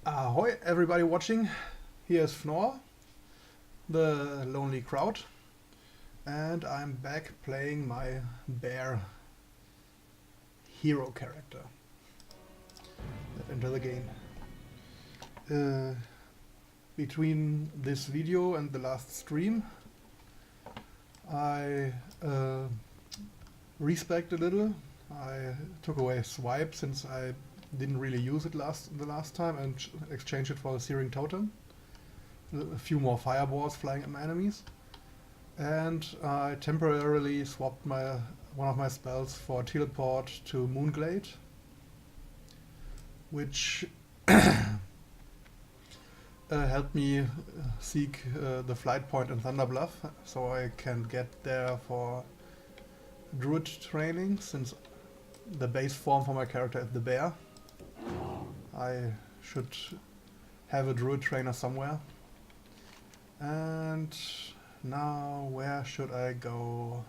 Ahoy, everybody watching. Here's Fnor, the Lonely Crowd, and I'm back playing my bear hero character. Let's enter the game. Between this video and the last stream, I respec'd a little. I took away swipe since I didn't really use it the last time and exchanged it for a Searing Totem. A few more fireballs flying at my enemies. And I temporarily swapped one of my spells for teleport to Moonglade, which helped me seek the flight point in Thunderbluff, so I can get there for druid training, since the base form for my character is the bear. I should have a druid trainer somewhere. And now where should I go?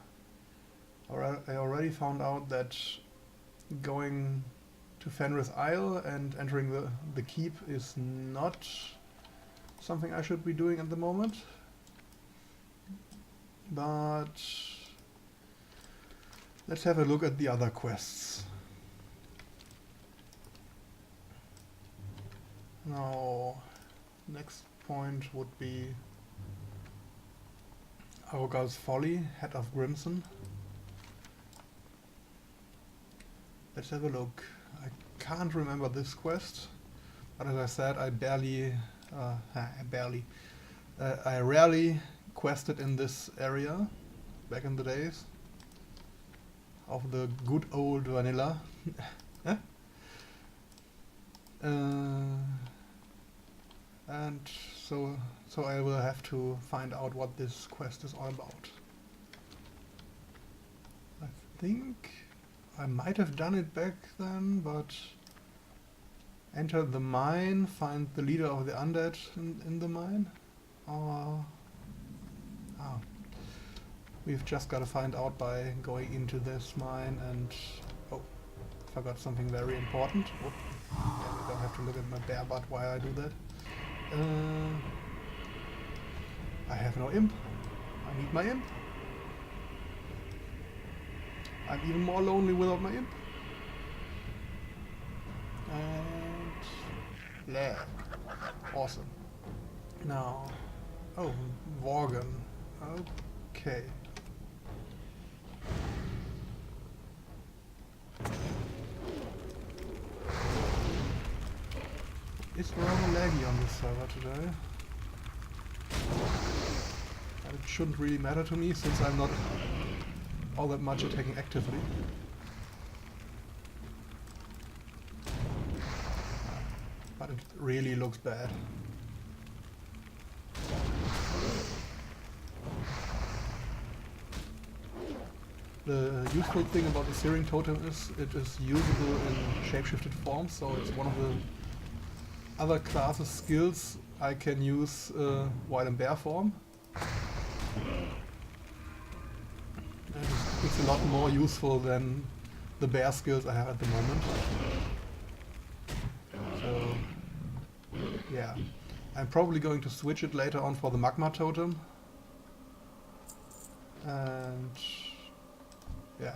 I already found out that going to Fenris Isle and entering the keep is not something I should be doing at the moment. But let's have a look at the other quests. Now, next point would be Arogar's Folly, Head of Grimson. Let's have a look. I can't remember this quest, but as I said, I rarely quested in this area back in the days of the good old vanilla. And so I will have to find out what this quest is all about. I think I might have done it back then, but enter the mine, find the leader of the undead in the mine. We've just got to find out by going into this mine and... oh, forgot something very important. Whoop. Yeah, I don't have to look at my bear butt while I do that. I have no imp. I need my imp. I'm even more lonely without my imp. And... yeah. Awesome. Now... oh, Worgen. Okay. It's rather laggy on this server today. But it shouldn't really matter to me, since I'm not all that much attacking actively. But it really looks bad. The useful thing about the Searing Totem is it is usable in shapeshifted form, so it's one of the other classes skills I can use while in bear form. And it's a lot more useful than the bear skills I have at the moment. So yeah, I'm probably going to switch it later on for the Magma Totem. And yeah,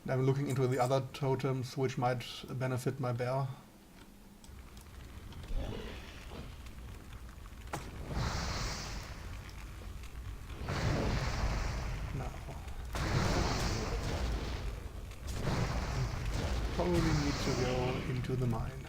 I'm looking into the other totems which might benefit my bear. Probably need to go into the mine.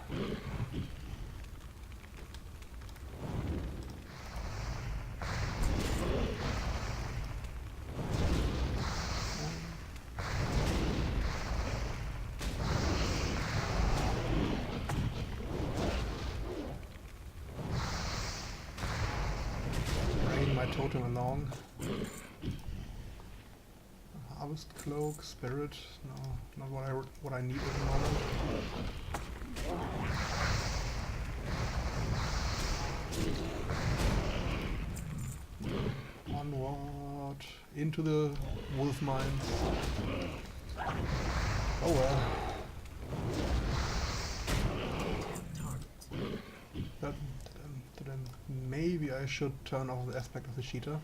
Bring my totem along. Harvest Cloak, Spirit, no, not what I need at the moment. Onward, into the wolf mines. Oh well. Maybe I should turn off the aspect of the cheater.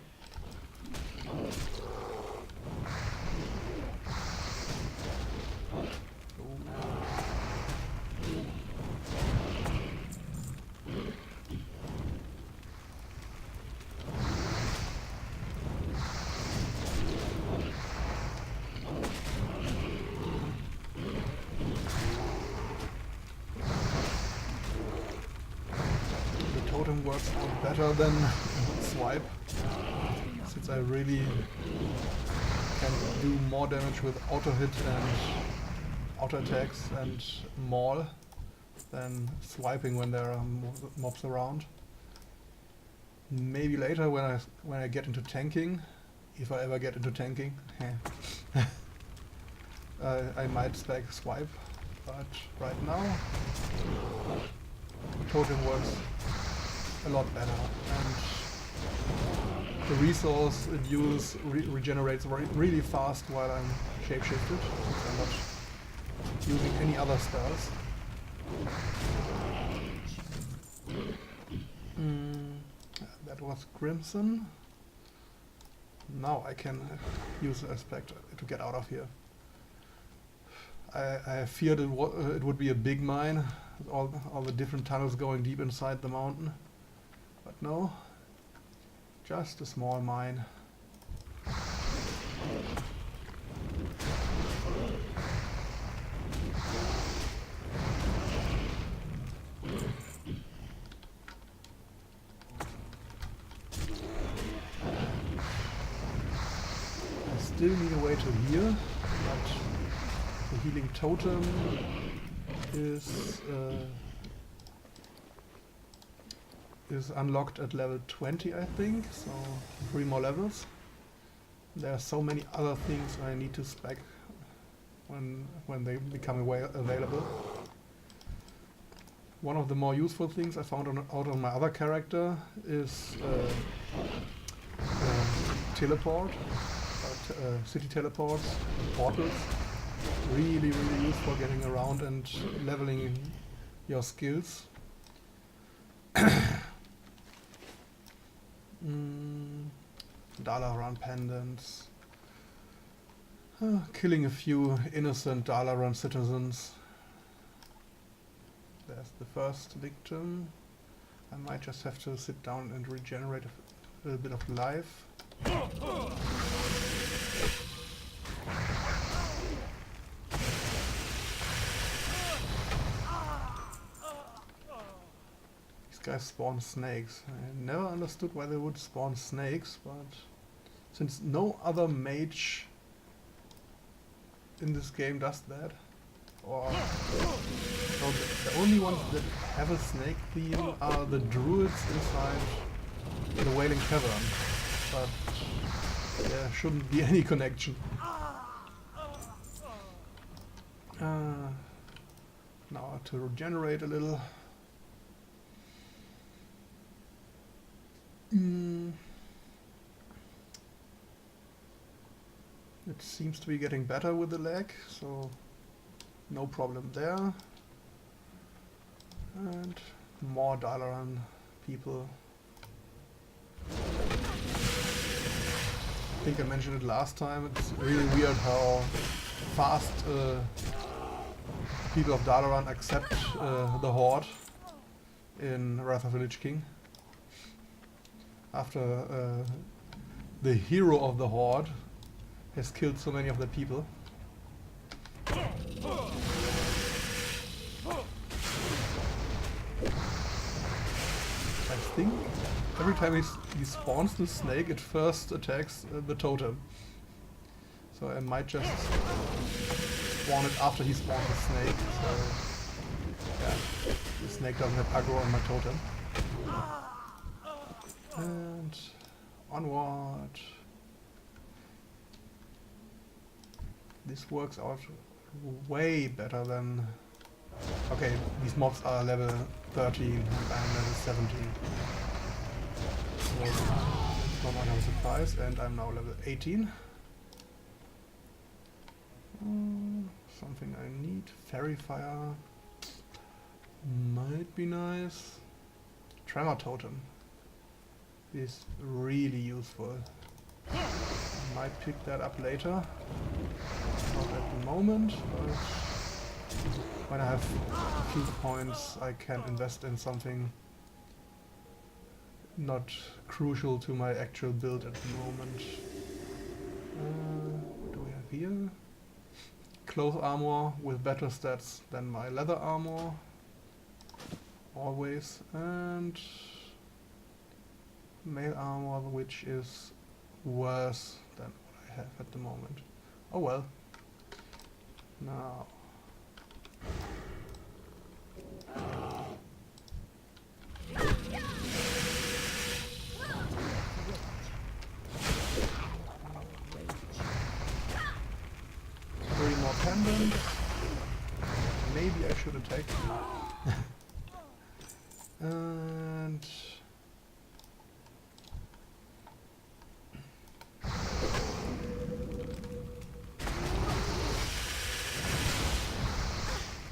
Totem works out better than swipe, since I really can do more damage with auto hit and auto attacks and maul than swiping when there are mobs around. Maybe later when I get into tanking, if I ever get into tanking, I might spec swipe, but right now totem works a lot better, and the resource it uses regenerates really fast while I'm shapeshifted, since I'm not using any other spells. That was Crimson. Now I can use the aspect to get out of here. I feared it would be a big mine, with all the different tunnels going deep inside the mountain. But no, just a small mine. I still need a way to heal, but the healing totem is unlocked at level 20, I think, so 3 more levels. There are so many other things I need to spec when they become available. One of the more useful things I found out on my other character is teleport, city teleports, portals. Really useful getting around and leveling your skills. Dalaran pendants. Killing a few innocent Dalaran citizens. There's the first victim. I might just have to sit down and regenerate a little bit of life. Guys spawn snakes. I never understood why they would spawn snakes, but since no other mage in this game does that, or so the only ones that have a snake theme are the druids inside the Wailing Cavern, but there shouldn't be any connection. Now to regenerate a little. It seems to be getting better with the lag, so no problem there. And more Dalaran people. I think I mentioned it last time, it's really weird how fast people of Dalaran accept the Horde in Wrath of the Lich King. After the hero of the Horde has killed so many of the people. I think every time he spawns the snake, it first attacks the totem. So I might just spawn it after he spawns the snake. So yeah, the snake doesn't have aggro on my totem. And onward. This works out way better than... Okay, these mobs are level 13 and I'm level 17. So that's not much of a surprise, and I'm now level 18. Something I need. Fairy Fire might be nice. Tremor Totem. is really useful. I might pick that up later. Not at the moment, but when I have a few points I can invest in something not crucial to my actual build at the moment. What do we have here? Cloth armor with better stats than my leather armor. Always. And mail armor, which is worse than what I have at the moment. Oh well. Now. Three more pendants. Maybe I should attack. And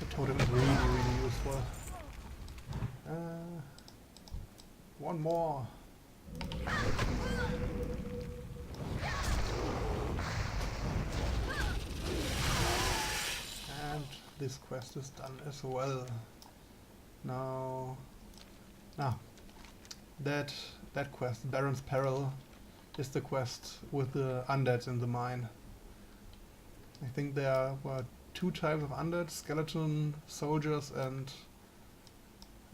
the totem is really useful. One more. And this quest is done as well. Now, that quest, Baron's Peril, is the quest with the undeads in the mine. I think there were two types of undead: skeleton soldiers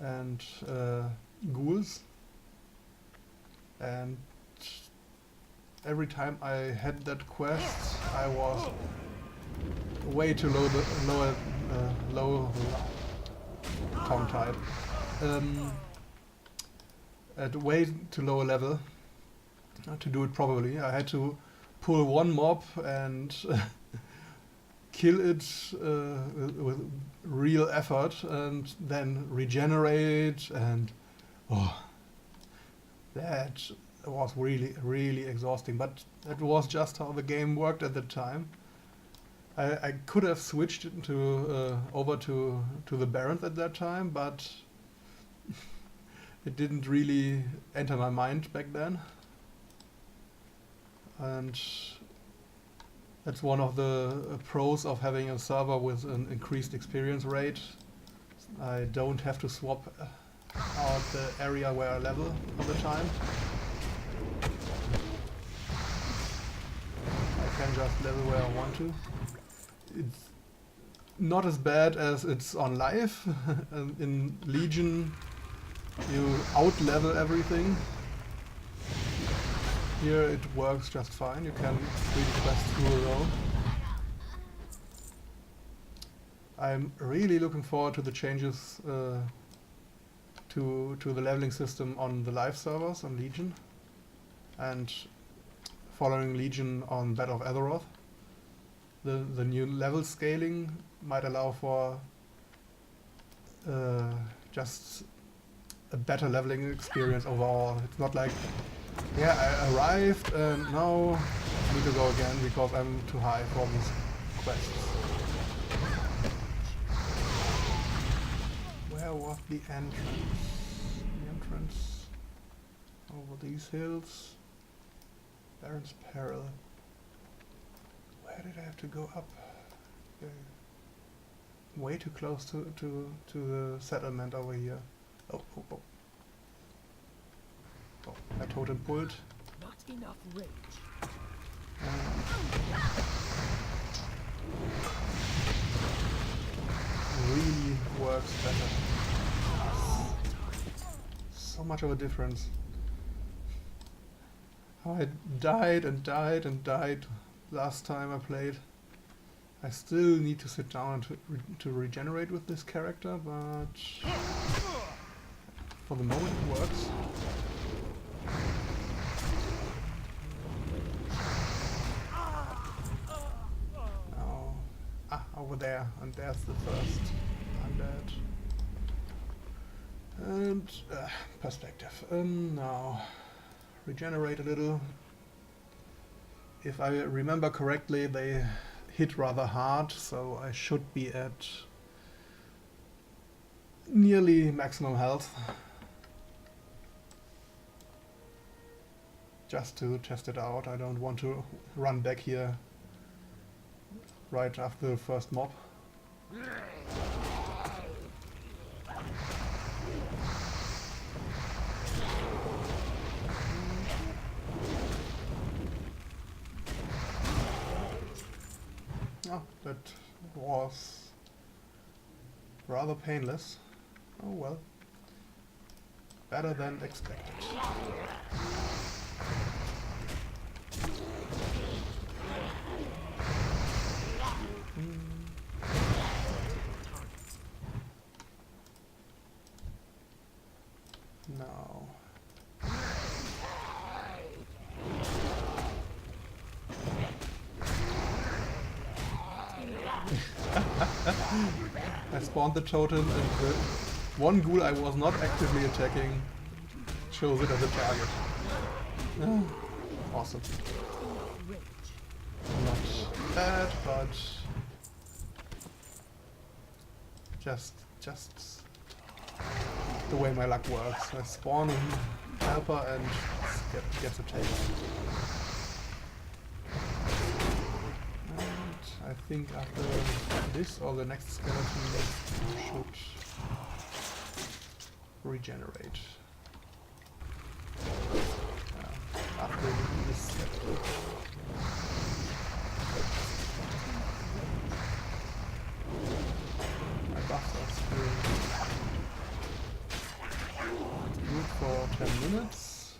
and ghouls. And every time I had that quest, I was way too low tongue type. At way too low a level to do it properly. I had to pull one mob and kill it with real effort and then regenerate, and that was really exhausting, but that was just how the game worked at the time. I could have switched to over to the Barons at that time, but it didn't really enter my mind back then. And that's one of the pros of having a server with an increased experience rate. I don't have to swap out the area where I level all the time. I can just level where I want to. It's not as bad as it's on live. In Legion you out-level everything. Here it works just fine, you can read quests through a row. I'm really looking forward to the changes to the leveling system on the live servers on Legion, and following Legion on Battle of Azeroth. The new level scaling might allow for just a better leveling experience overall. It's not like, yeah, I arrived and now I need to go again because I'm too high for these quests. Where was the entrance? The entrance over these hills. Baron's Peril. Where did I have to go up? Way too close to the settlement over here. Oh. Oh, I totem pulled. Not enough rage. Really works better. So much of a difference. I died and died last time I played. I still need to sit down to regenerate with this character, but for the moment it works. Now, over there, and there's the first undead. And perspective. Now, regenerate a little. If I remember correctly, they hit rather hard, so I should be at nearly maximum health. just to test it out. I don't want to run back here right after the first mob. Oh, that was rather painless. Oh well. Better than expected. Now. I spawned the totem and the one ghoul I was not actively attacking chose it as a target. Awesome. Not bad, but just the way my luck works. I spawn a helper and gets attacked. And I think after this or the next skeleton should regenerate. After this step. My buffs are still good for 10 minutes.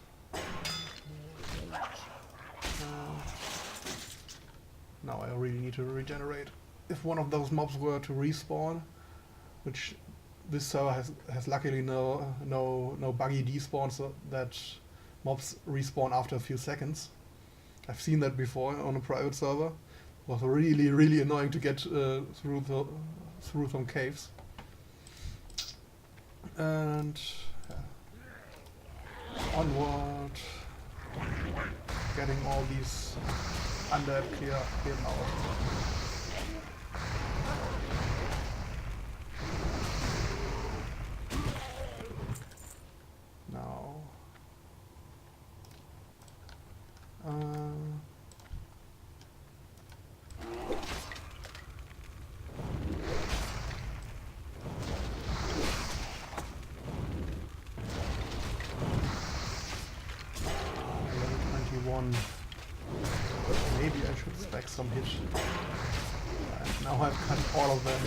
Now I really need to regenerate. If one of those mobs were to respawn, which this server has luckily no buggy despawn, so that mobs respawn after a few seconds. I've seen that before on a private server. It was really annoying to get through some caves. And onward, getting all these undead cleared out. Now, level 21. Maybe I should stack some hit. And now I've cut all of them.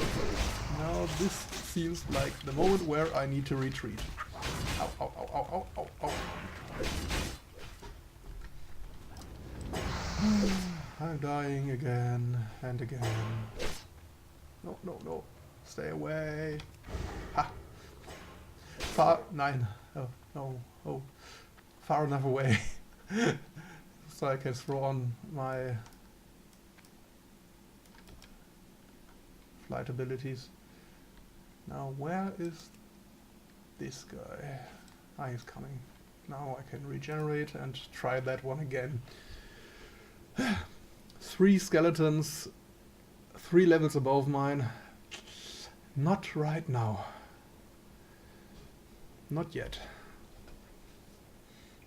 Now this seems like the moment where I need to retreat. Ow, ow, ow, ow, ow, ow, ow. I'm dying again and again. No, no, no. Stay away. Ha! Far... 9. Oh, no. Oh. Far enough away. So I can throw on my flight abilities. Now where is this guy? Ah, he's coming. Now I can regenerate and try that one again. 3 skeletons, 3 levels above mine. Not right now. Not yet.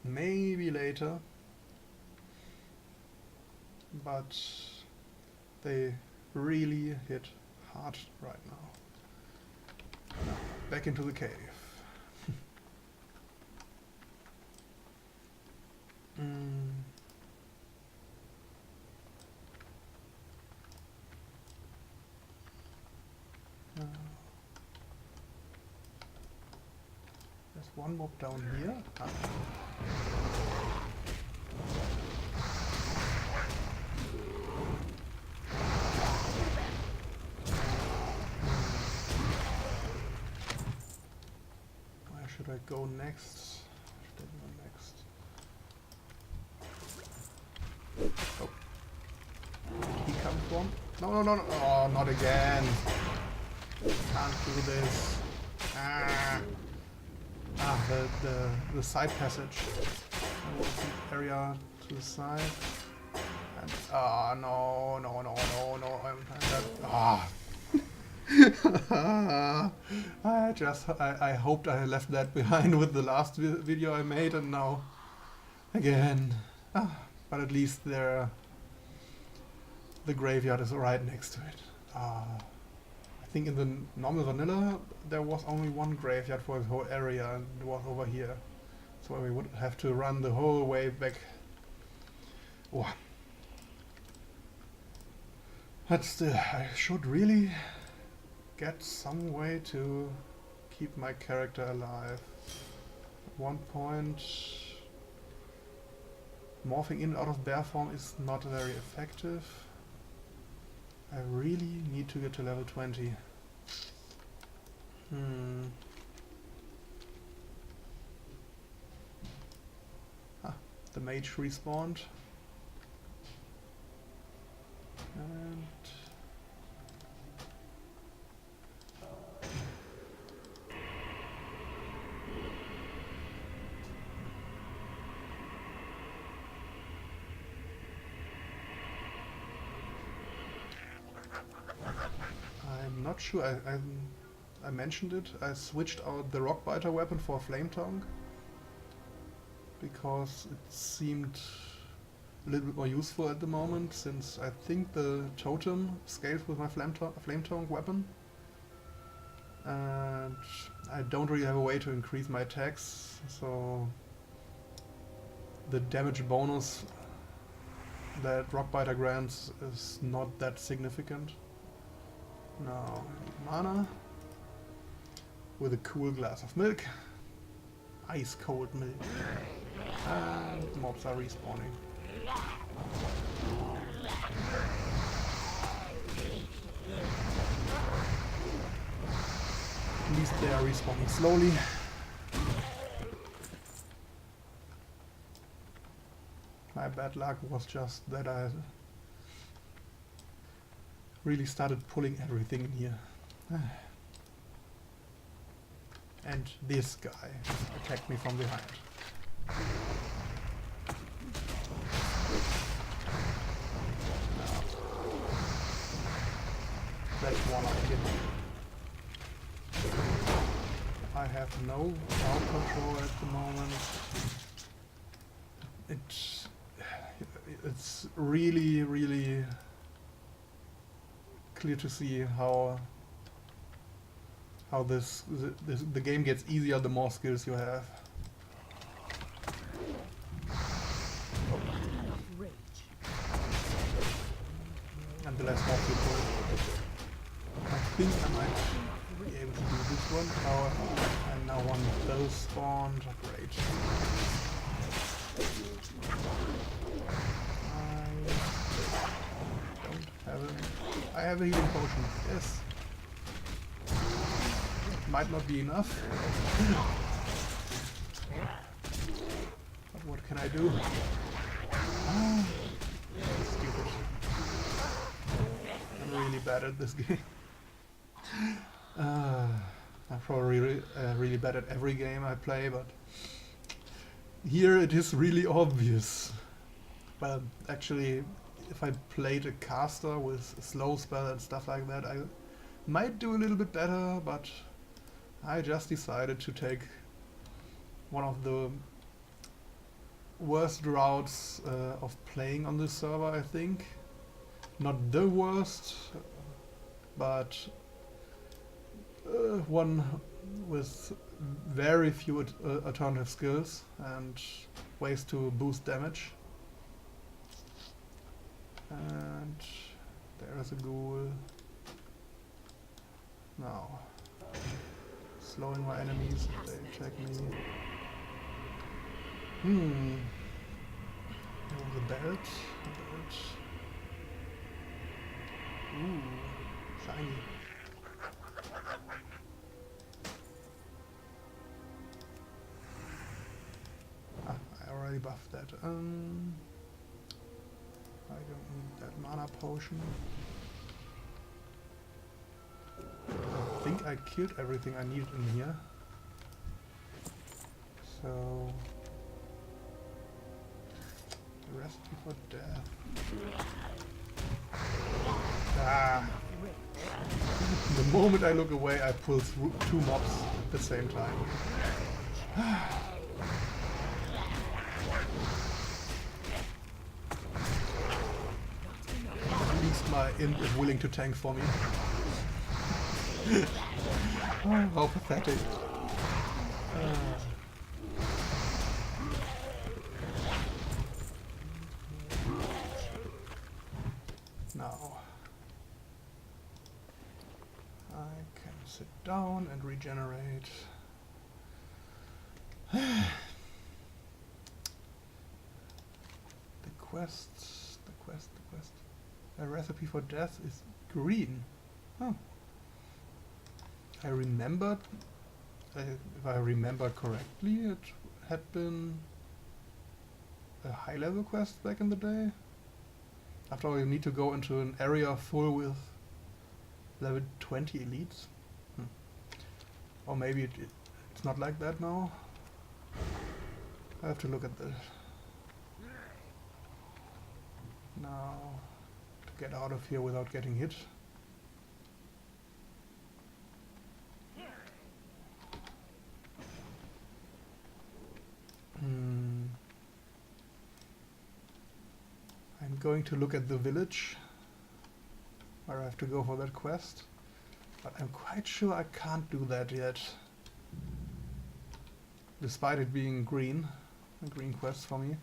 Maybe later. But they really hit hard right now. Now, back into the cave. There's one mob down here. Ah. Where should I go next? Should I go next? Oh. Did he come from? No, no, no, no. Oh, not again. Can't do this. Ah, the side passage. There was an area to the side. And no, no, no, no, no. I hoped I left that behind with the last video I made, and now Again. But at least the graveyard is right next to it. I think in the normal vanilla there was only one graveyard for the whole area, and it was over here. So we would have to run the whole way back. Oh. But still, I should really get some way to keep my character alive. At one point, morphing in and out of bear form is not very effective. I really need to get to level 20. The mage respawned. And I'm not sure, I mentioned it, I switched out the Rockbiter weapon for Flame Tongue because it seemed a little bit more useful at the moment, since I think the totem scales with my Flame Tongue weapon, and I don't really have a way to increase my attacks, so the damage bonus that Rockbiter grants is not that significant. Now, mana with a cool glass of milk, ice cold milk, and mobs are respawning. At least they are respawning slowly. My bad luck was just that I really started pulling everything in here. And this guy attacked me from behind. That's one I did. I have no crowd control at the moment. It's really clear to see how the game gets easier the more skills you have. And the less mob you pull. I think I might be able to do this one. And now one of those spawned. Great. I have a healing potion. Yes. Might not be enough. But what can I do? Stupid. I'm really bad at this game. I'm probably really bad at every game I play, but here it is really obvious. Well, actually, if I played a caster with a slow spell and stuff like that, I might do a little bit better, but I just decided to take one of the worst routes of playing on this server, I think. Not the worst, but one with very few alternative skills and ways to boost damage. And there is a ghoul. Now, slowing my enemies if they attack me. There was a belt. Ooh, shiny. I already buffed that. I don't need that mana potion. I think I killed everything I needed in here. So, the recipe for death. The moment I look away, I pull through two mobs at the same time. least my imp is willing to tank for me. Oh, how pathetic. Now I can sit down and regenerate. The quest. A recipe for death is green. Oh. I remembered, if I remember correctly, it had been a high level quest back in the day. After all, you need to go into an area full with level 20 elites. Or maybe it's not like that now. I have to look at this. Now, to get out of here without getting hit. I'm going to look at the village where I have to go for that quest, but I'm quite sure I can't do that yet, despite it being green, a green quest for me.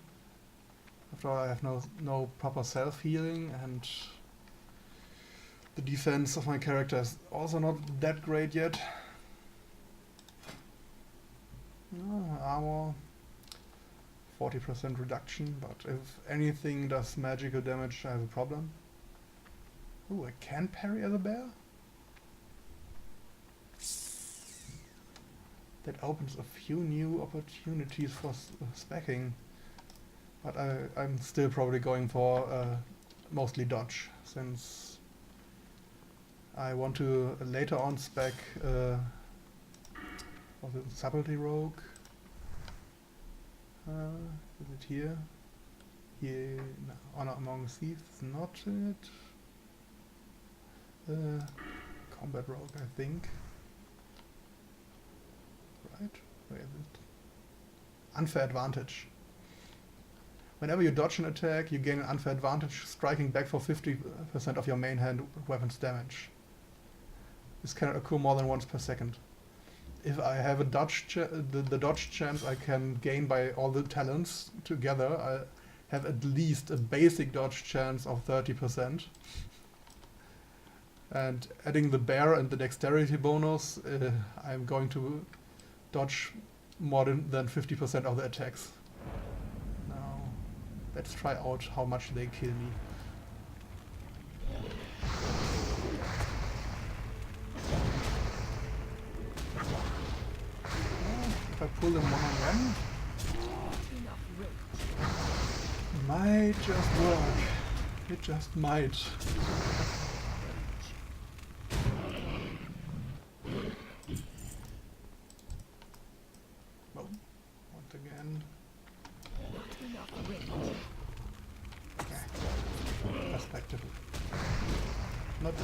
After all, I have no proper self-healing, and the defense of my character is also not that great yet. Armor 40% reduction, but if anything does magical damage, I have a problem. Ooh, I can parry as a bear? That opens a few new opportunities for specking. But I'm still probably going for mostly dodge, since I want to later on spec was it Subtlety Rogue? Is it here? Here, no, Honor Among Thieves, not it. Combat Rogue, I think. Right? Where is it? Unfair Advantage. Whenever you dodge an attack, you gain an unfair advantage, striking back for 50% of your main hand weapon's damage. This can occur more than once per second. If I have a dodge the dodge chance I can gain by all the talents together, I have at least a basic dodge chance of 30%. And adding the bear and the dexterity bonus, I'm going to dodge more than 50% of the attacks. Now, let's try out how much they kill me. If I pull them one-on-one, might just work. It just might. Well, once again. Okay. Perspective. Not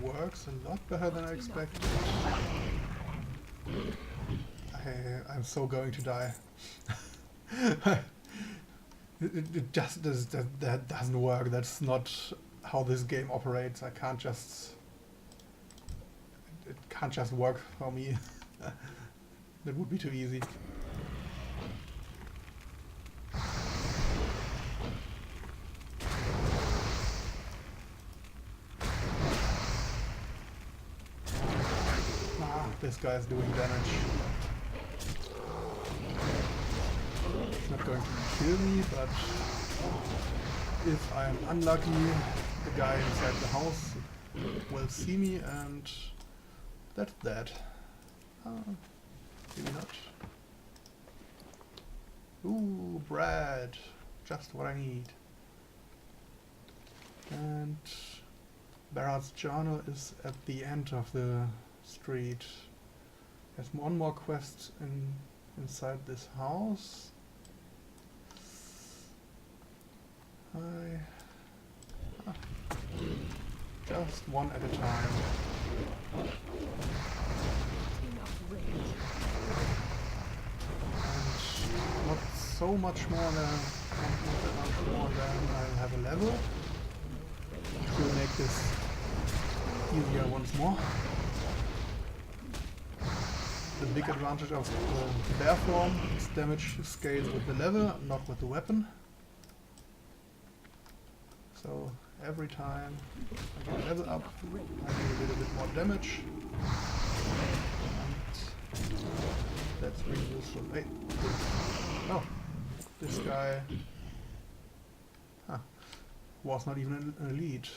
works a lot better than I expected. I'm so going to die. It just that doesn't work. That's not how this game operates. I can't just. It can't just work for me. That would be too easy. This guy is doing damage. It's not going to kill me, but if I'm unlucky, the guy inside the house will see me, and that's that. Maybe not. Ooh, bread. Just what I need. And Barrett's journal is at the end of the street. There's one more quest inside this house. Just one at a time. And not so much more than I'll have a level. To make this easier once more. The big advantage of the bear form is damage scales with the level, not with the weapon. So every time I get a level up, I do a little bit more damage. And that's really useful. Hey, oh, this guy was not even an elite.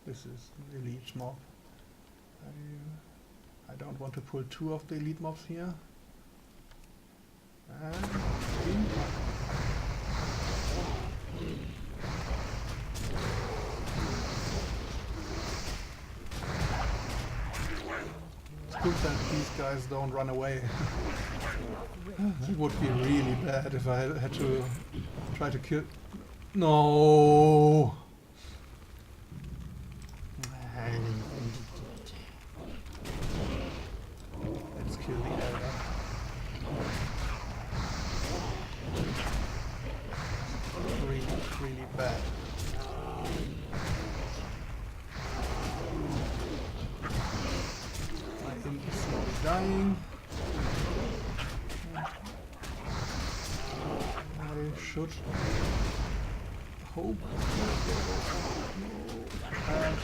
This is an elite mob. I don't want to pull two of the elite mobs here. And it's good that these guys don't run away. It would be really bad if I had to try to kill... No! Let's kill the elder. Really, really bad. My imp is slowly dying. I should hope. And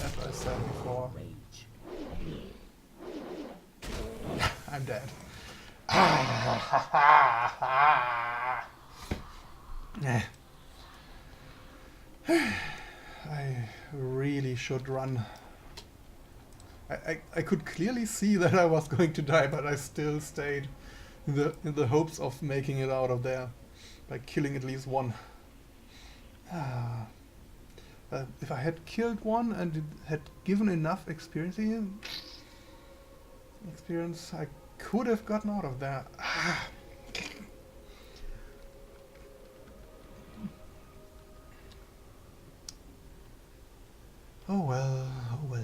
as I said before, I'm dead. I really should run. I could clearly see that I was going to die, but I still stayed in the hopes of making it out of there by killing at least one. If I had killed one and it had given enough experience, I could have gotten out of there. Oh well, oh well.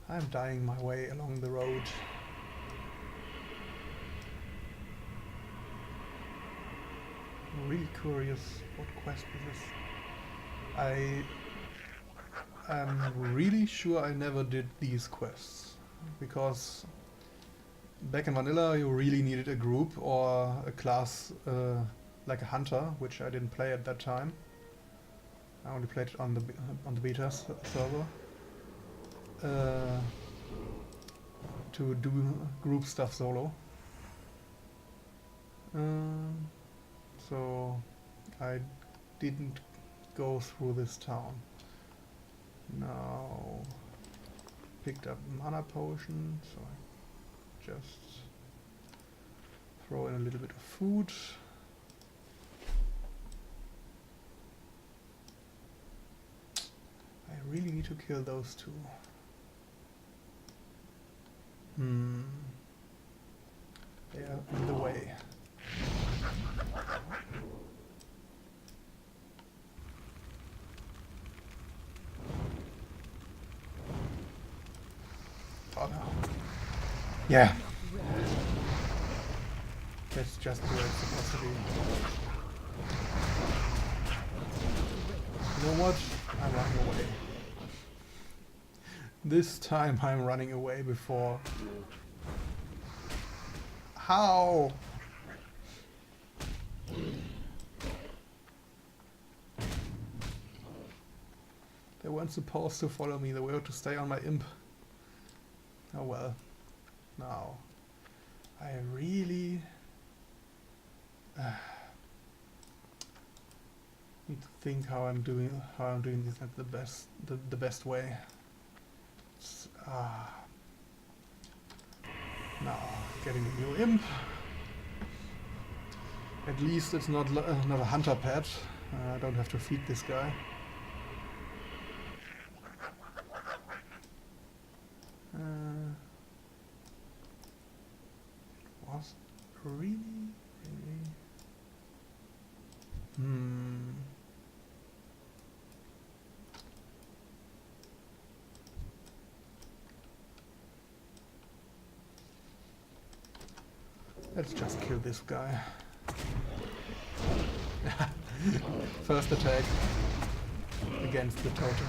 I'm dying my way along the road. I'm really curious what quest this is. I am really sure I never did these quests, because back in vanilla you really needed a group or a class like a hunter, which I didn't play at that time. I only played it on the beta server. To do group stuff solo. So I didn't go through this town. Now picked up mana potion, so I just throw in a little bit of food. I really need to kill those two. They are in the way. Oh no. Yeah. That's just where it's supposed to be. You know what? I'm running away. This time I'm running away before. How? They weren't supposed to follow me, they were to stay on my imp. Oh well. Now, I really need to think how I'm doing this at the best way. Now, getting a new imp. At least it's not a hunter pet. I don't have to feed this guy. boss. Really? Really? Let's just kill this guy. First attack against the totem.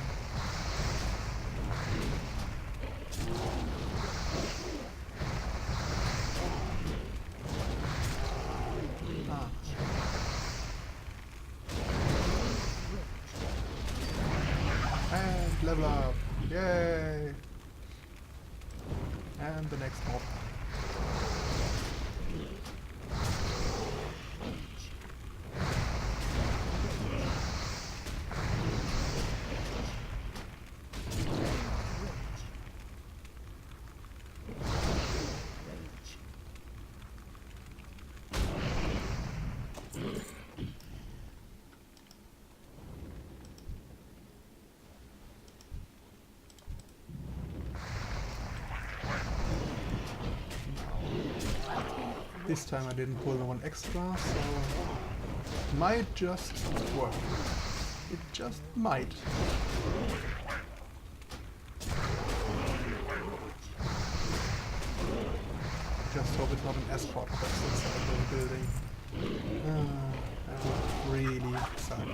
And level up. Yay! And the next mob. This time I didn't pull one extra, so it might just work. It just might. Just hope it's not an escort quest inside the building. That would really suck.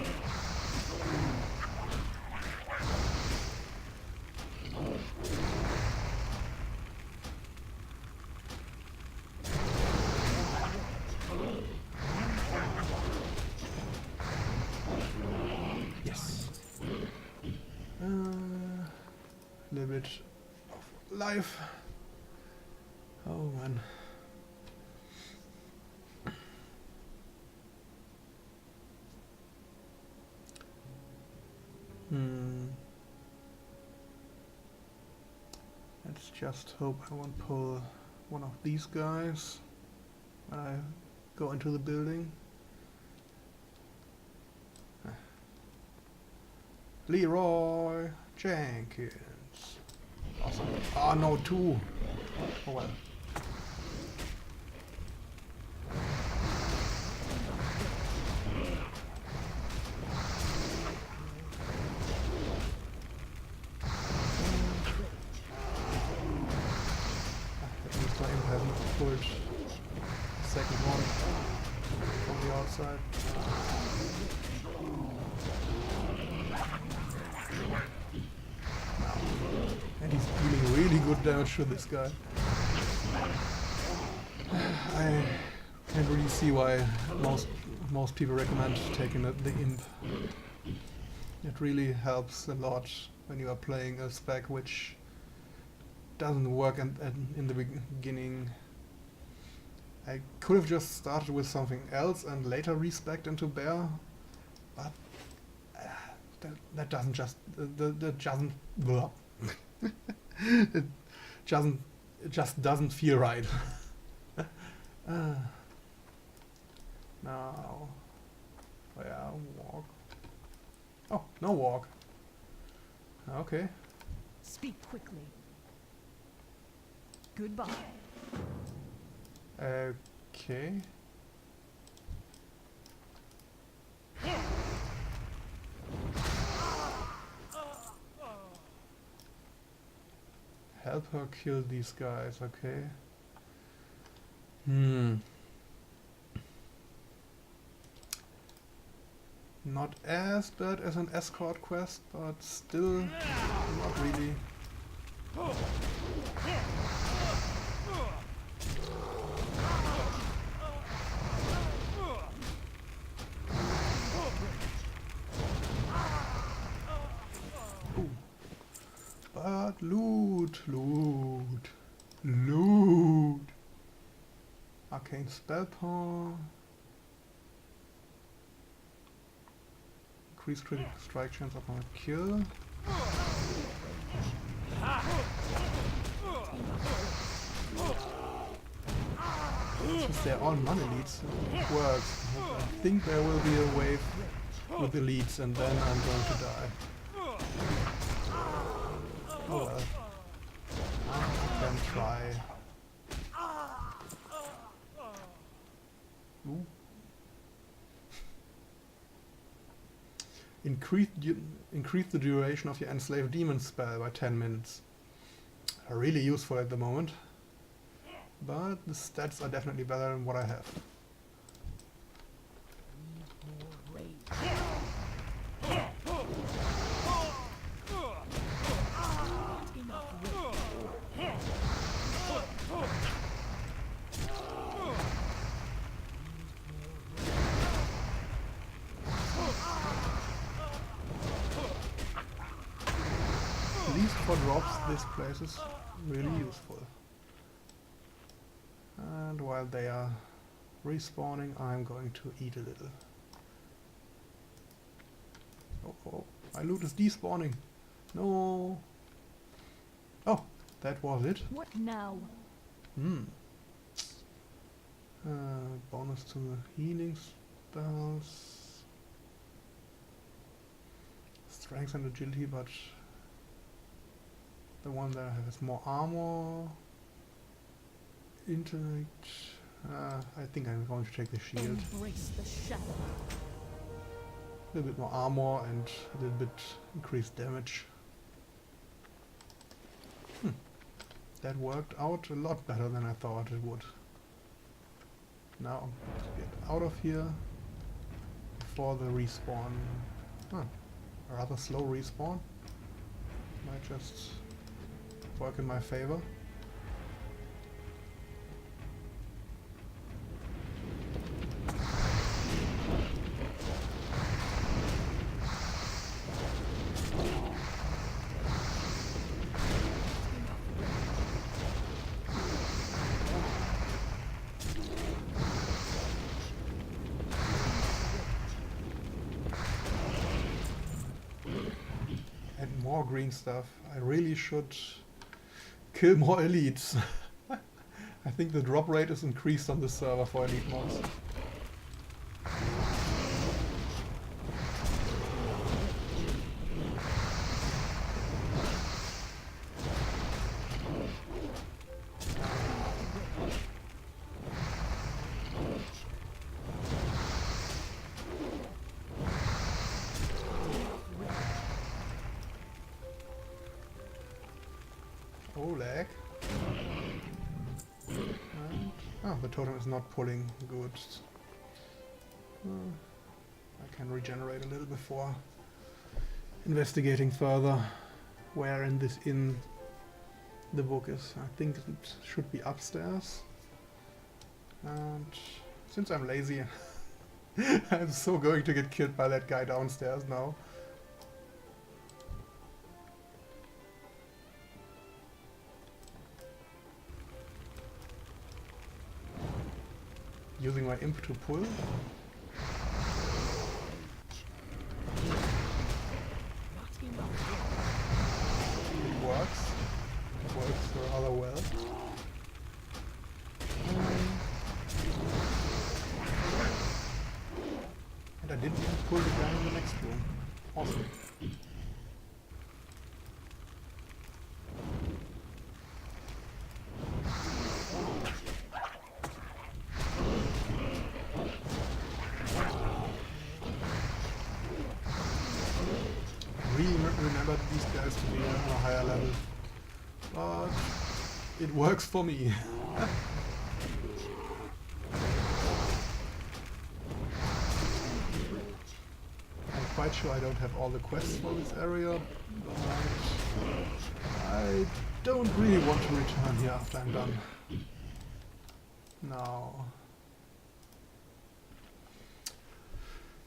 Little bit of life. Oh man. Let's just hope I won't pull one of these guys when I go into the building. Leroy Jenkins. Awesome. Ah, no, 2. Oh well. At least my imp hasn't pulled the second one from the outside. And he's dealing really good damage to this guy. I can't really see why most people recommend taking the imp. It really helps a lot when you are playing a spec which doesn't work in the beginning. I could have just started with something else and later respec'd into bear, but that doesn't just that doesn't blah. it just doesn't feel right. Now, yeah, walk. Oh, no walk. Okay. Speak quickly. Goodbye. Okay. Help her kill these guys, okay. Not as bad as an escort quest, but still not really. Ooh. But loot, loot, loot. Arcane spell power. Increase critical strike chance upon a kill. Since they're all non-elites, it works. I think there will be a wave with elites and then I'm going to die. Oh well. I can try. Ooh. Increase the duration of your enslaved demon spell by 10 minutes. Really useful at the moment. But the stats are definitely better than what I have. At least for drops, this place is really useful. And while they are respawning, I'm going to eat a little. Oh, my loot is despawning. No. Oh, that was it. What now? Bonus to the healing spells. Strength and agility, but the one that I have is more armor. Intellect. I think I'm going to take the shield. Embrace the shadow. A little bit more armor and a little bit increased damage. That worked out a lot better than I thought it would. Now I'm going to get out of here before the respawn. A rather slow respawn. Might just work in my favor. More green stuff. I really should kill more elites. I think the drop rate is increased on this server for elite mobs. Oh, lag. And, the totem is not pulling good. I can regenerate a little before investigating further where in this inn the book is. I think it should be upstairs. And since I'm lazy, I'm so going to get killed by that guy downstairs now. Using my imp to pull. It works. It works rather well. And I didn't even pull the guy in the next room. Awesome. Remember these guys to be on a higher level, but it works for me. I'm quite sure I don't have all the quests for this area, but I don't really want to return here after I'm done. Now.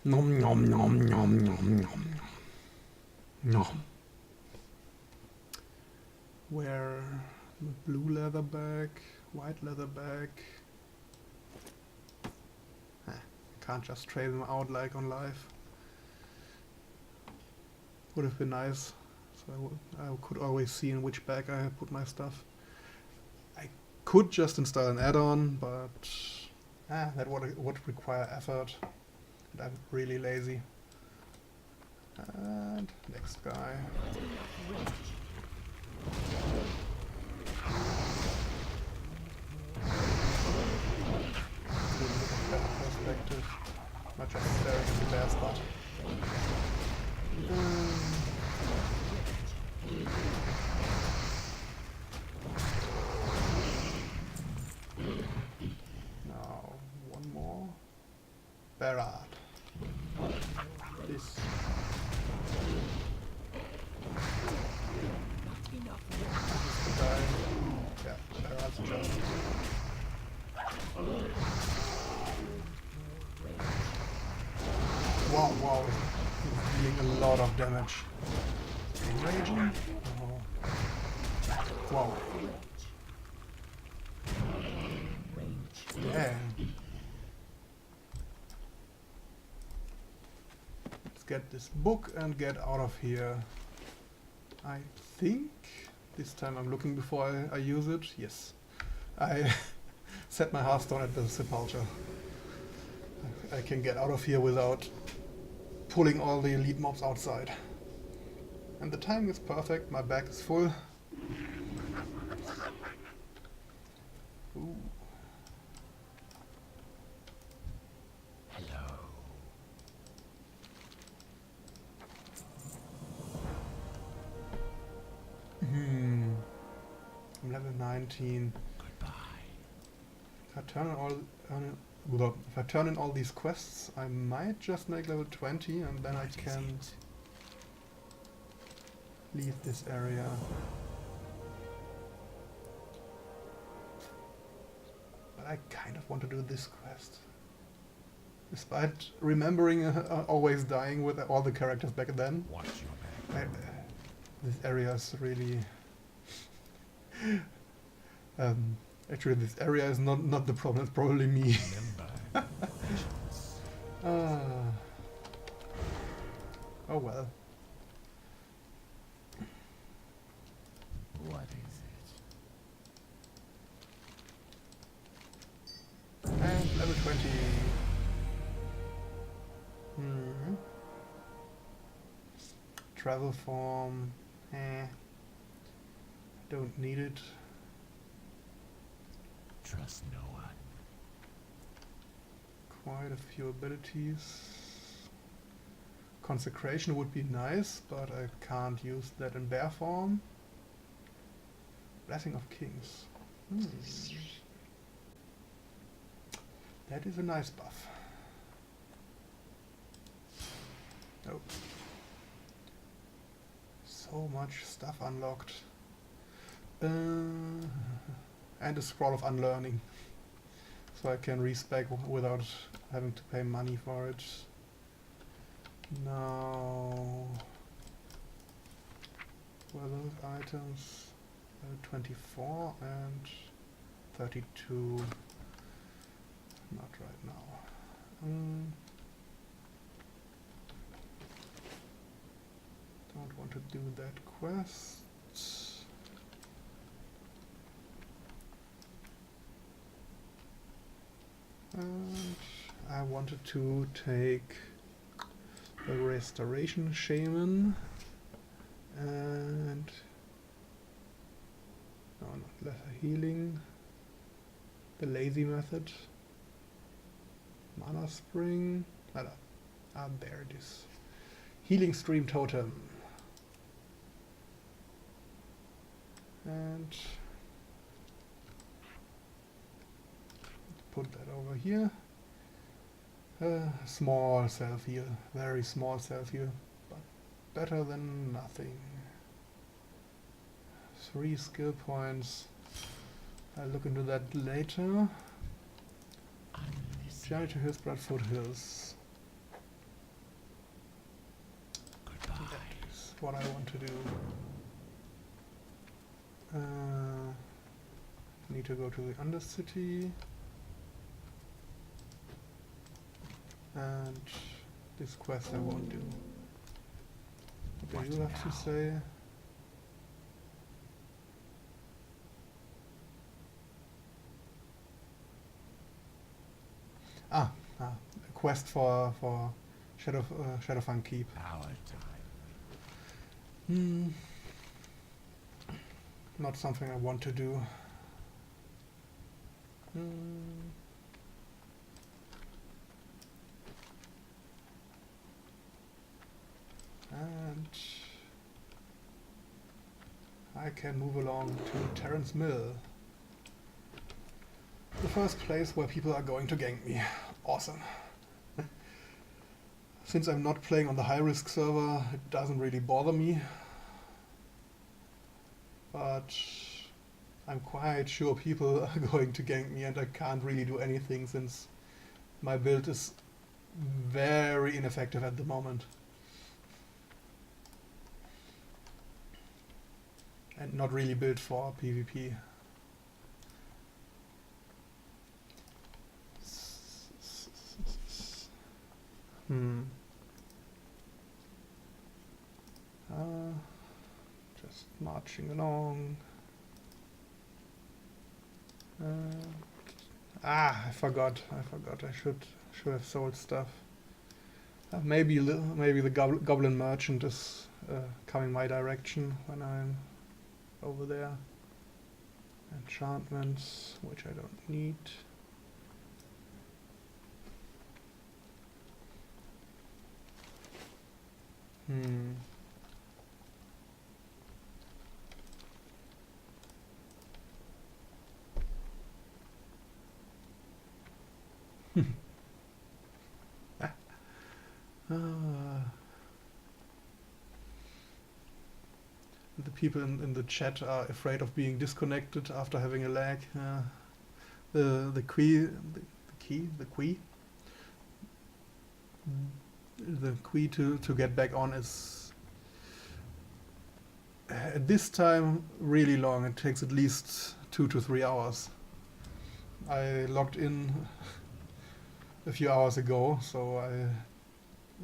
Nom nom nom nom nom nom. No. Where the blue leather bag, white leather bag. Can't just trade them out like on live. Would have been nice. So I could always see in which bag I put my stuff. I could just install an add-on, but that would require effort. And I'm really lazy. And next guy. lot of damage. Enraging? Oh. Wow. Dang. Let's get this book and get out of here. I think this time I'm looking before I use it. Yes. I set my Hearthstone at the sepulcher. I can get out of here without pulling all the elite mobs outside. And the timing is perfect, my bag is full. Ooh. Hello. I'm level 19. Goodbye. If I turn in all these quests, I might just make level 20 and then I can leave this area. But I kind of want to do this quest. Despite remembering always dying with all the characters back then. Watch your back. This area is really... actually, this area is not the problem, it's probably me. Remember, patience. Oh well. What is it? And level 20. Hmm. Travel form. Don't need it. Trust no one. Quite a few abilities. Consecration would be nice, but I can't use that in bear form. Blessing of Kings. That is a nice buff. Oh. So much stuff unlocked. And a Scroll of Unlearning. So I can respec without having to pay money for it. Now... what are those items? 24 and 32. Not right now. Don't want to do that quest. And I wanted to take the Restoration Shaman and no, not lesser healing, the lazy method, mana spring, there it is, healing stream totem, and put that over here. Small self heal, very small self heal, but better than nothing. 3 skill points. I'll look into that later. Journey to Hillsborough Foothills. Goodbye. That is what I want to do. Need to go to the Undercity. And this quest I won't do. What do you have to say? A quest for Shadowfang Keep. Our time. Not something I want to do. And I can move along to Terrence Mill. The first place where people are going to gank me. Awesome. Since I'm not playing on the high-risk server, it doesn't really bother me. But I'm quite sure people are going to gank me and I can't really do anything since my build is very ineffective at the moment. and not really built for PvP. Just marching along. I forgot. I should have sold stuff. Maybe the goblin merchant is coming my direction when I'm over there. Enchantments, which I don't need. The people in the chat are afraid of being disconnected after having a lag. The key to get back on is at this time really long. It takes at least 2 to 3 hours. I logged in a few hours ago, so I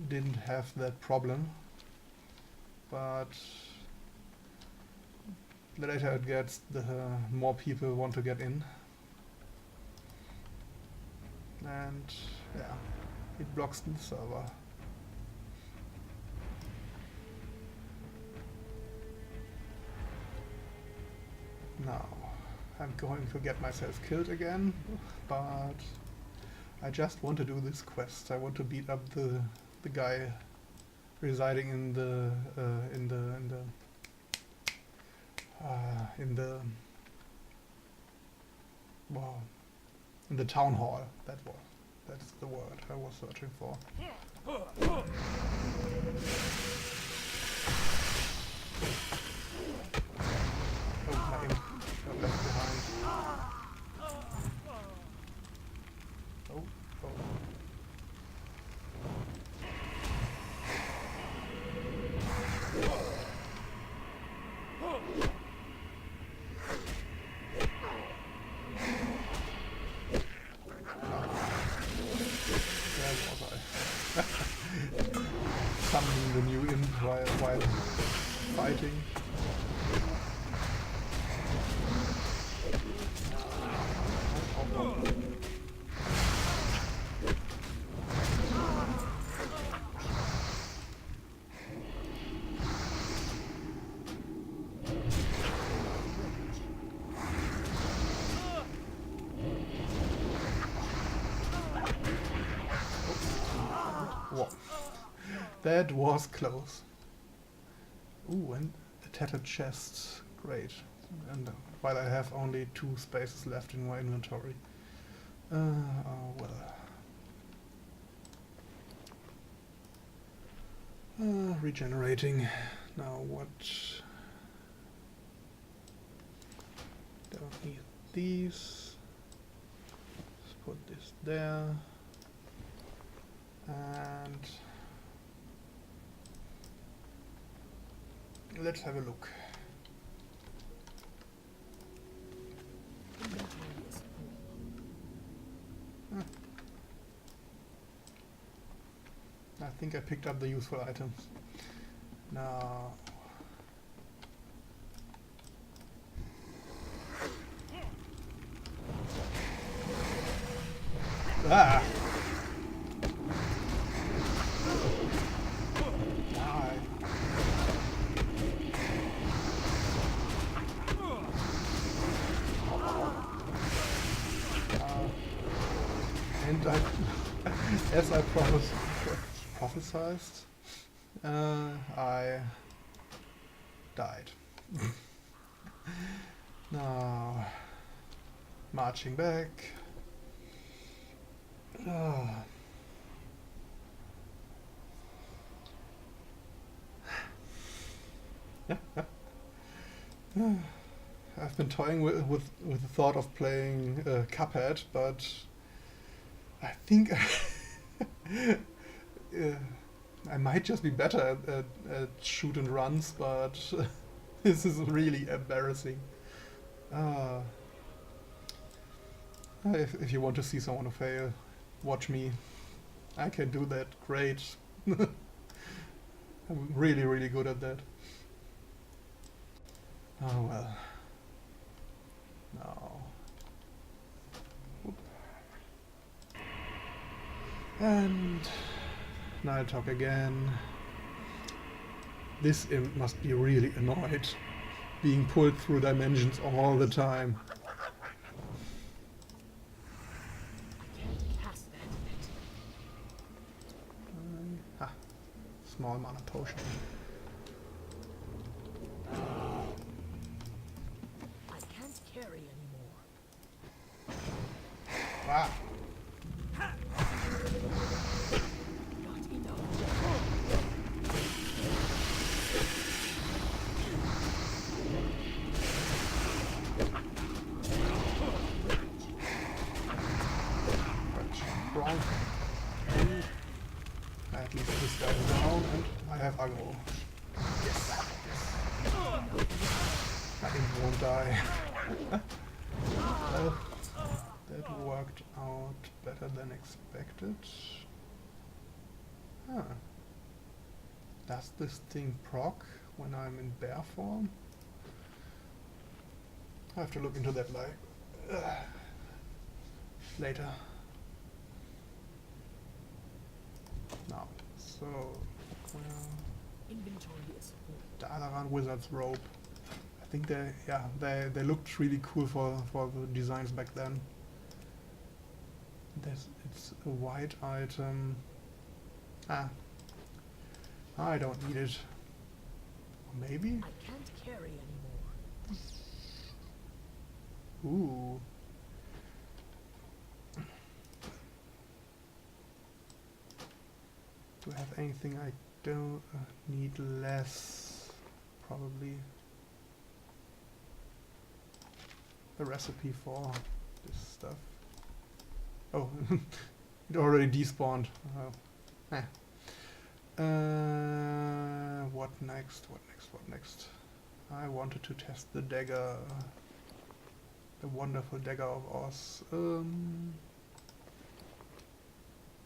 didn't have that problem, but the later it gets, the more people want to get in, and yeah, it blocks the server. Now I'm going to get myself killed again, but I just want to do this quest. I want to beat up the guy residing in the town hall. That's the word I was searching for. Oh, my imp got left behind. Oh. Summoning the new imp while fighting. Whoa. That was close. Ooh, and a tattered chest. Great. And while I have only 2 spaces left in my inventory. Oh well. Regenerating. Now what? Don't need these. Let's put this there. And let's have a look. I think I picked up the useful items. Now die. And as I prophesied, I died. Now, marching back. I've been toying with the thought of playing Cuphead, but I think I might just be better at shoot and runs, but This is really embarrassing. Uh, if you want to see someone fail, watch me. I can do that great. I'm really, really good at that. Oh well. No. Whoop. And now I talk again. This imp must be really annoyed, being pulled through dimensions all the time. Can't cast that yet. Ah, small mana potion. I can't carry anymore. Ah, Not enough. that's wrong. At least this guy is down and I have aggro. Yes, yes. I won't die. Well, that worked out better than expected. Huh. Does this thing proc when I'm in bear form? I have to look into that later. Now, so Inventory is full. the Alaran Wizard's robe. I think they looked really cool for the designs back then. It's a white item. Ah, I don't need it. Or maybe? I can't carry anymore. Ooh. Do I have anything I don't need less? Probably. The recipe for this stuff. Oh, it already despawned. Oh. What next? What next? What next? I wanted to test the dagger. The wonderful dagger of Oz. Where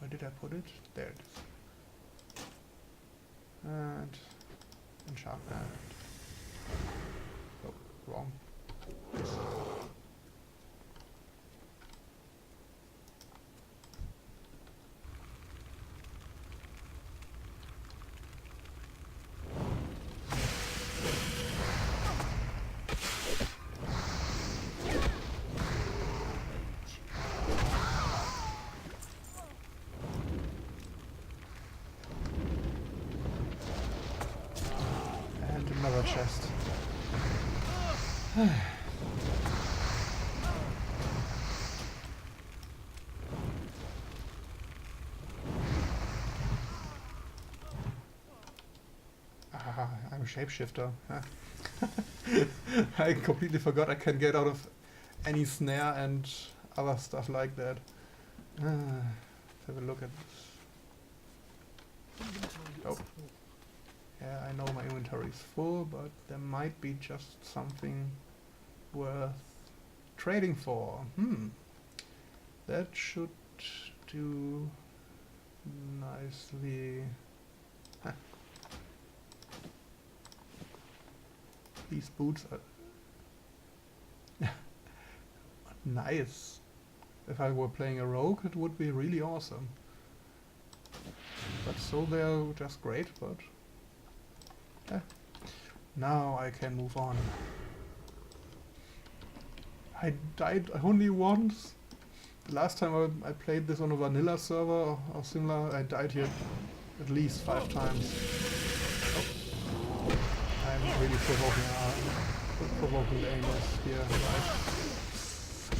did I put it? There it is. And enchantment. Oh, wrong. And another chest. Ah, I'm a shapeshifter. Huh. I completely forgot I can get out of any snare and other stuff like that. Let's have a look at this. Inventory Oh. is full. Yeah, I know my inventory is full, but there might be just something worth trading for. That should do nicely. Huh. These boots are nice. If I were playing a rogue, it would be really awesome. But so they're just great, but yeah. Now I can move on. I died only once. The last time I played this on a vanilla server or similar, I died here at least 5 times. Oh. I'm really provoking the Amos here, right?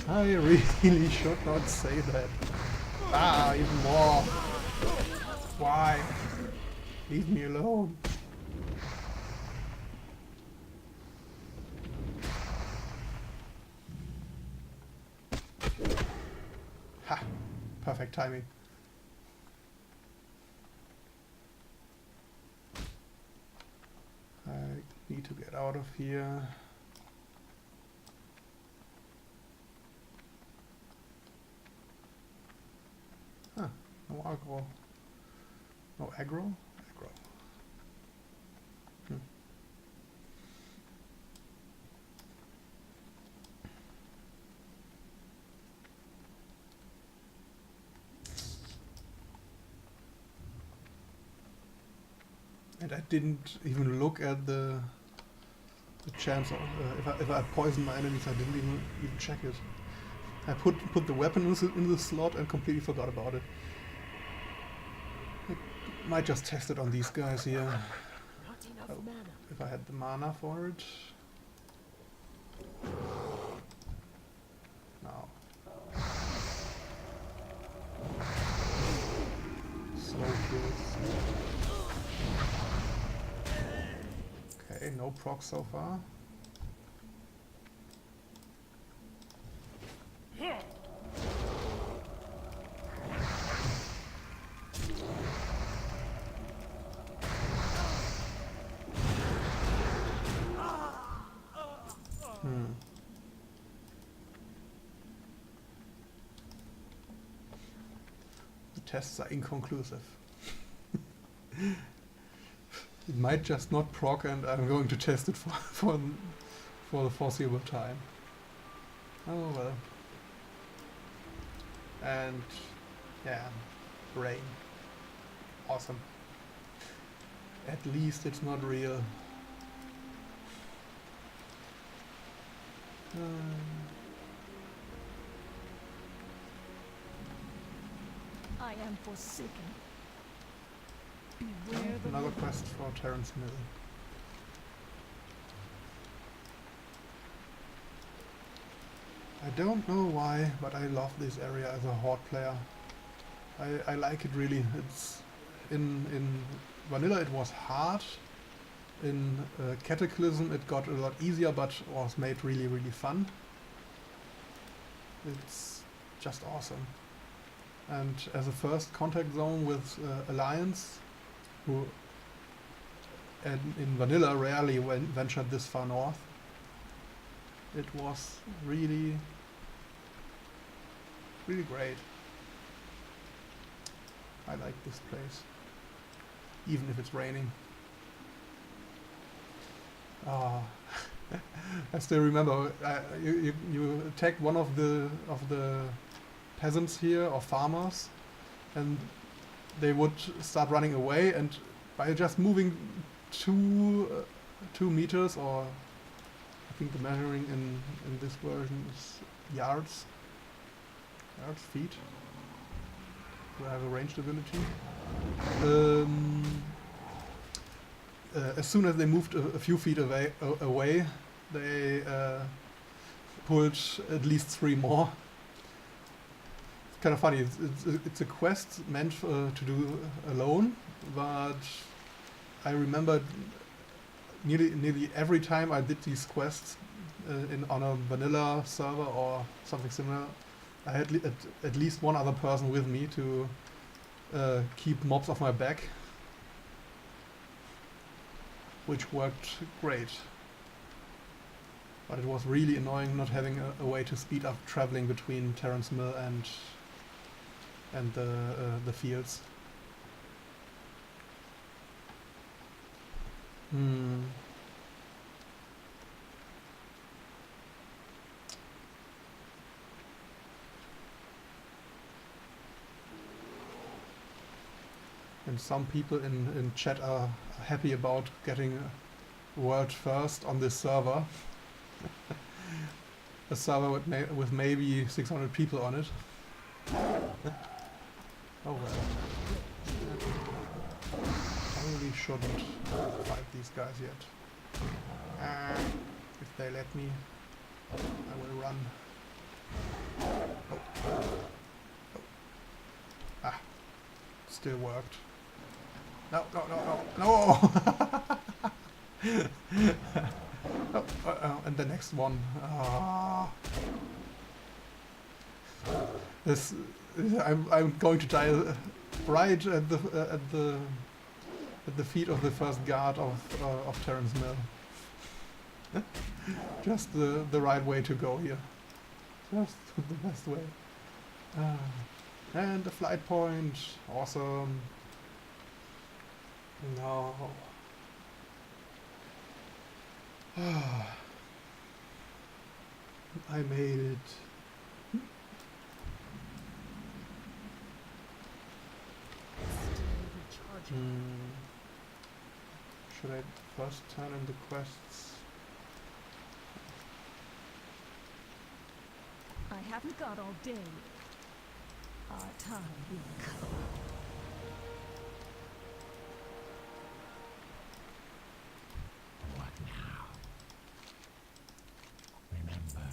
I really should not say that. Ah, even more. Why? Leave me alone. Ha! Perfect timing. I need to get out of here. Huh, no aggro. No aggro? Aggro. Hmm. And I didn't even look at the chance of if I poison my enemies. I didn't even check it. I put the weapon in the slot and completely forgot about it. I might just test it on these guys here. Not enough Oh, mana. if I had the mana for it. Now. Slow kills. Okay, no proc so far. The tests are inconclusive. It might just not proc, and I'm going to test it for the foreseeable time. Oh well. And yeah, rain. Awesome. At least it's not real. I am forsaken. Beware the Another living. quest for Terrence Mill. I don't know why, but I love this area as a horde player. I like it really. It's in vanilla it was hard. In Cataclysm it got a lot easier, but was made really fun. It's just awesome. And as a first contact zone with Alliance, who in vanilla rarely ventured this far north, it was really great. I like this place, even if it's raining. I still remember you attacked one of the peasants here or farmers, and they would start running away, and by just moving 2 meters, or I think the measuring in this version is yards, feet. Do I have a ranged ability? As soon as they moved a few feet away, they pulled at least 3 more. It's kind of funny. It's a quest meant to do alone, but I remember nearly every time I did these quests on a vanilla server or something similar, I had at least one other person with me to keep mobs off my back, which worked great. But it was really annoying not having a way to speed up traveling between Terrence Mill and the fields. And some people in chat are happy about getting world first on this server. A server with maybe 600 people on it. Oh well. Probably shouldn't fight these guys yet. If they let me, I will run. Oh. Ah, still worked. No. And the next one. I'm going to die right at the feet of the first guard of Terrence Mill. Just the right way to go here. Just the best way. And the flight point. Awesome. No. I made it. Still recharging. Should I first turn in the quests? I haven't got all day. Our time will come. What now? Remember.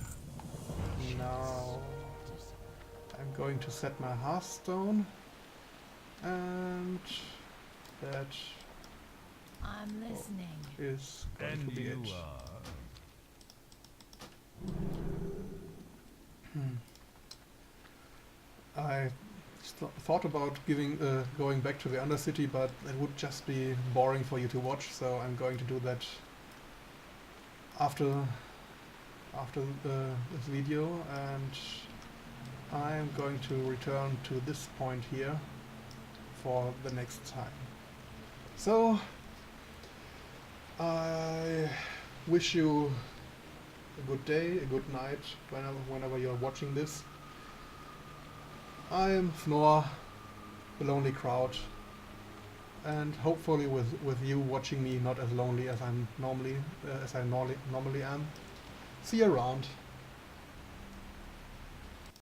Now I'm going to set my Hearthstone, and that I'm listening. is going to And be you it. are. I thought about going back to the Undercity, but it would just be boring for you to watch, so I'm going to do that after this video, and I'm going to return to this point here for the next time. So I wish you a good day, a good night, whenever you're watching this. I am Fnor, the Lonely Crowd, and hopefully with you watching me not as lonely as I normally am. See you around.